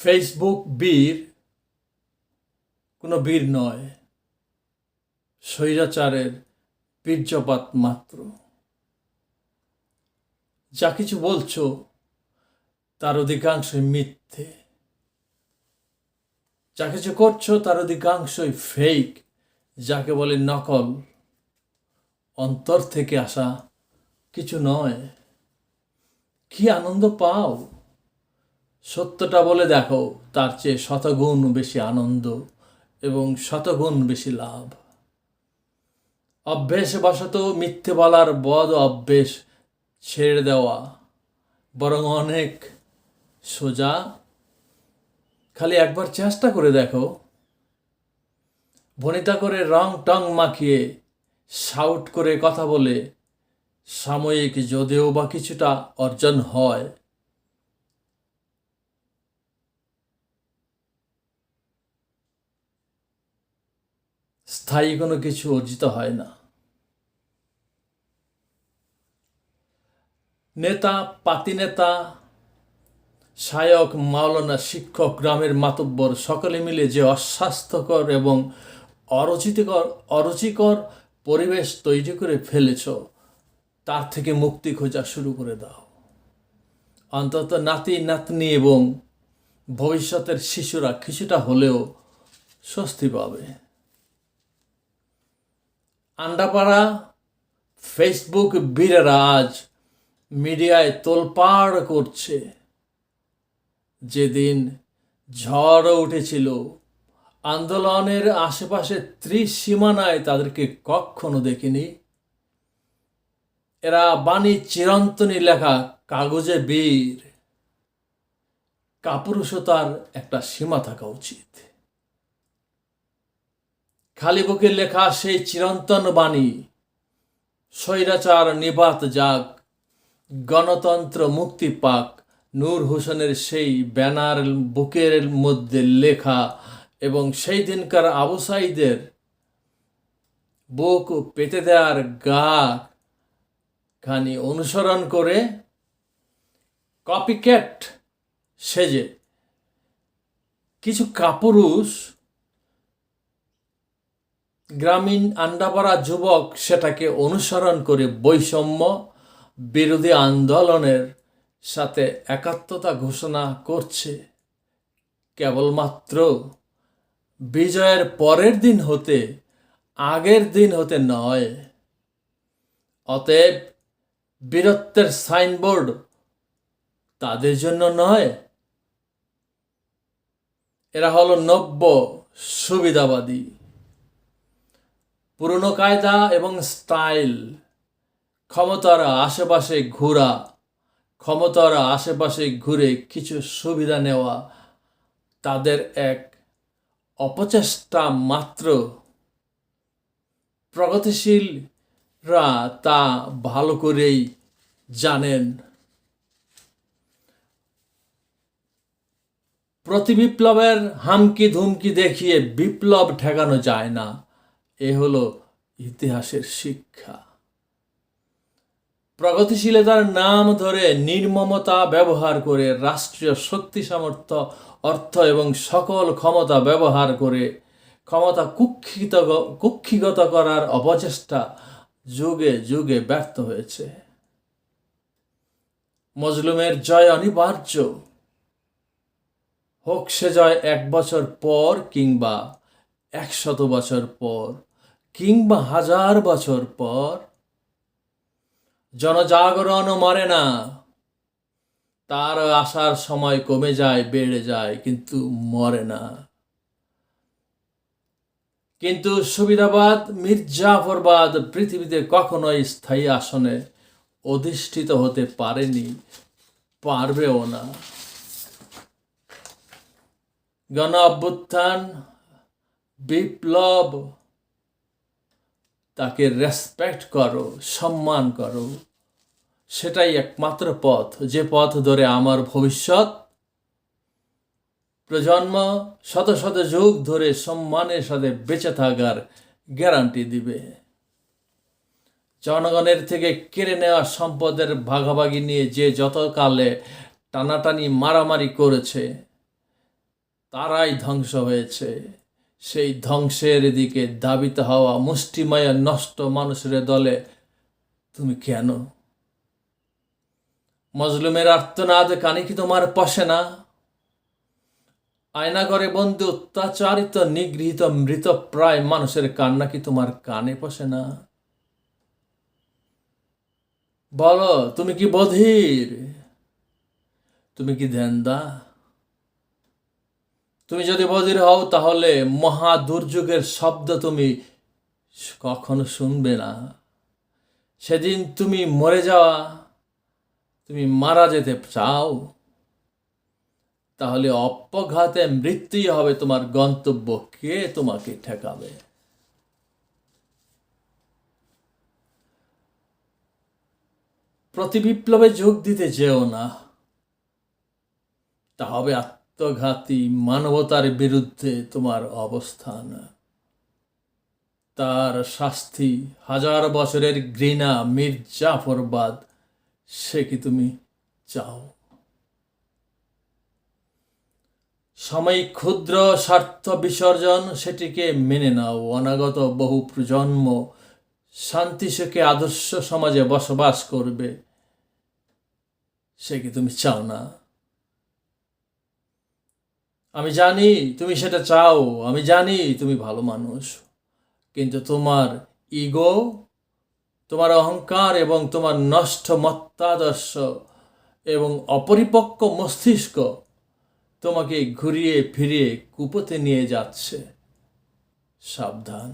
Facebook বীর কোনো বীর নয়, স্বৈরাচারের বীর্যপাত মাত্র। যা কিছু বলছো তার অধিকাংশই মিথ্যে, যা কিছু করছো তার অধিকাংশই ফেক, যাকে বলে নকল, অন্তর থেকে আসা কিছু নয়। কি আনন্দ পাও? সত্যটা বলে দেখো, তার চেয়ে শতগুণ বেশি আনন্দ এবং শতগুণ বেশি লাভ। অভ্যেসবশত মিথ্যে বলার বদ অভ্যেস ছেড়ে দেওয়া বরং অনেক সোজা। খালি একবার চেষ্টা করে দেখো। ভনিতা করে রং টং মাখিয়ে শাউট করে কথা বলে সাময়িক যদিও বা কিছুটা অর্জন হয়, স্থায়ী কোনো কিছু অর্জিত হয় না। নেতা, পাতিনেতা, শায়ক, মাওলানা, শিক্ষক, গ্রামের মাতব্বর সকলে মিলে যে অস্বাস্থ্যকর এবং অরুচিকর পরিবেশ তৈরি করে ফেলেছ, তার থেকে মুক্তি খোঁজা শুরু করে দাও। অন্তত নাতি নাতনি এবং ভবিষ্যতের শিশুরা কিছুটা হলেও স্বস্তি পাবে। আন্ডাপাড়া ফেসবুক বীরেরা আজ মিডিয়ায় তোলপাড় করছে। যেদিন ঝড় উঠেছিল, আন্দোলনের আশেপাশে ত্রিসীমানায় তাদেরকে কখনো দেখিনি। এরা বাণী চিরন্তনী লেখা কাগজে বীর। কাপুরুষতার একটা সীমা থাকা উচিত। খালি বুকে লেখা সেই চিরন্তন বাণী, স্বৈরাচার নিবাত যাক, গণতন্ত্র মুক্তি পাক, নূর হোসেনের সেই ব্যানার বুকের মধ্যে লেখা এবং সেই দিনকার আবু সাঈদের বুক পেতে দেওয়ার গা খানি অনুসরণ করে কপিক্যাট সেজে কিছু কাপুরুষ গ্রামীণ আন্ডাপাড়া যুবক সেটাকে অনুসরণ করে বৈষম্য বিরোধী আন্দোলনের সাথে একাত্মতা ঘোষণা করছে, কেবলমাত্র বিজয়ের পরের দিন হতে, আগের দিন হতে নয়। অতএব বীরত্বের সাইনবোর্ড তাদের জন্য নয়। এরা হলো নব্য সুবিধাবাদী। পুরনো কায়দা এবং স্টাইল, ক্ষমতার আশেপাশে ঘোরা, ক্ষমতার আশেপাশে ঘুরে কিছু সুবিধা নেওয়া তাদের এক অপচেষ্টা মাত্র। প্রগতিশীলরা তা ভালো করেই জানেন। প্রতিবিপ্লবের হামকি ধুমকি দেখিয়ে বিপ্লব ঠেকানো যায় না, এ হলো ইতিহাসের শিক্ষা। প্রগতিশীলতার নাম ধরে নির্মমতা ব্যবহার করে, রাষ্ট্রীয় শক্তি সামর্থ্য, অর্থ এবং সকল ক্ষমতা ব্যবহার করে ক্ষমতা কুক্ষিগত করার অপচেষ্টা যুগে যুগে ব্যর্থ হয়েছে। মজলুমের জয় অনিবার্য, হোক সে জয় 1 বছর পর কিংবা 100 বছর পর কিংবা 1000 বছর পর। জনজাগরণ মরে না, তার আসার সময় কমে যায়, বেড়ে যায়, কিন্তু মরে না। কিন্তু সুবিধাবাদ, মির্জাফরবাদ পৃথিবীতে কখনোই স্থায়ী আসনে অধিষ্ঠিত হতে পারেনি, পারবেও না। গণ অভ্যুত্থান, বিপ্লব, তাকে রেসপেক্ট করো, সম্মান করো। সেটাই একমাত্র পথ, যে পথ ধরে আমার ভবিষ্যৎ প্রজন্ম শত শত যুগ ধরে সম্মানের সাথে বেঁচে থাকার গ্যারান্টি দিবে। জনগণের থেকে কেড়ে নেওয়া সম্পদের ভাগাভাগি নিয়ে যে যত কালে টানাটানি মারামারি করেছে, তারাই ধ্বংস হয়েছে। সেই ধ্বংসের দিকে ধাবিত হওয়া মুষ্টিমেয় নষ্ট মানুষের দলে তুমি কেন? মজলুমের আর্তনাদ কানে কি তোমার পশে না? আয়নাঘরে বন্দী অত্যাচারিত নিগৃহীত মৃত প্রায় মানুষের কান্না কি তোমার কানে পশে না? বলো, তুমি কি বধির? তুমি কি ধ্যানদা? তুমি যদি বধির হও তাহলে মহা দুর্যোগের শব্দ তুমি কখনো শুনবে না। সেদিন তুমি মরে যাওয়া, তুমি মারা যেতে চাও, তাহলে অপঘাতে মৃত্যুই হবে তোমার গন্তব্য। কে তোমাকে ঠেকাবে? প্রতিবিপ্লবে যোগ দিতে যেও না, তা হবে আত্মঘাতী। মানবতার বিরুদ্ধে তোমার অবস্থান। তার শাস্তি 1000 বছরের ঘৃণা, মির্জাফরবাদ, সে কি তুমি চাও? সাময়িক ক্ষুদ্র স্বার্থ বিসর্জন, সেটিকে মেনে নাও। অনাগত বহু প্রজন্ম শান্তি সুখে আদর্শ সমাজে বসবাস করবে, সে কি তুমি চাও না? আমি জানি তুমি সেটা চাও, আমি জানি তুমি ভালো মানুষ, কিন্তু তোমার ইগো, তোমার অহংকার এবং তোমার নষ্ট মত্তাদর্শ এবং অপরিপক্ক মস্তিষ্ক তোমাকে ঘুরিয়ে ফিরিয়ে কুপথে নিয়ে যাচ্ছে। সাবধান।